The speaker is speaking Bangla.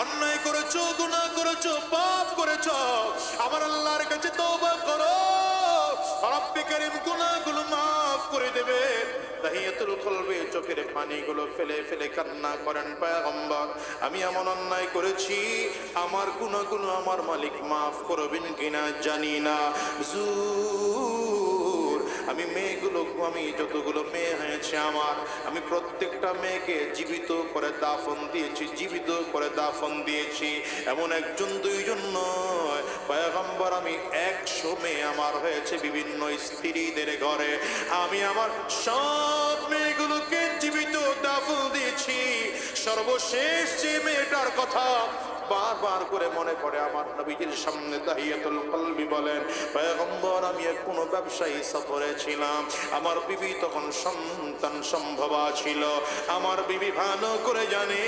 অন্যায় করেছো, গুনাহ করেছো, পাপ করেছো, আমার আল্লাহর কাছে তওবা করো, রব্বে কারীম গুনাহগুলো মাফ করে দেবে। তাহিয়াতুল কলবে চোখের পানিগুলো ফেলে ফেলে কান্না করেন পয়গম্বর, আমি এমন অন্যায় করেছি, আমার গুনাহগুলো আমার মালিক মাফ করবেন কিনা জানি না। হুজুর, আমি আমি যতগুলো মেয়ে হয়েছে আমার, আমি প্রত্যেকটা মেয়েকে জীবিত করে দাফন দিয়েছি, জীবিত করে দাফন দিয়েছি। এমন একজন দুইজন নয় পয়গম্বর, আমি 100 মেয়ে আমার হয়েছে বিভিন্ন স্ত্রীদের ঘরে। আমি আমার সব মেয়েগুলোকে জীবিত দাফন দিয়েছি। সর্বশেষ যে মেয়েটার কথা বারবার করে মনে পড়ে আমার নবীজির সামনে তাহিয়াতুল কলবি বলেন, পয়গম্বর আমি কোনো ব্যবসায়ী সফরে ছিলাম, আমার বিবি তখন সন্তান সম্ভবা ছিল। আমার বিবি ভালো করে জানে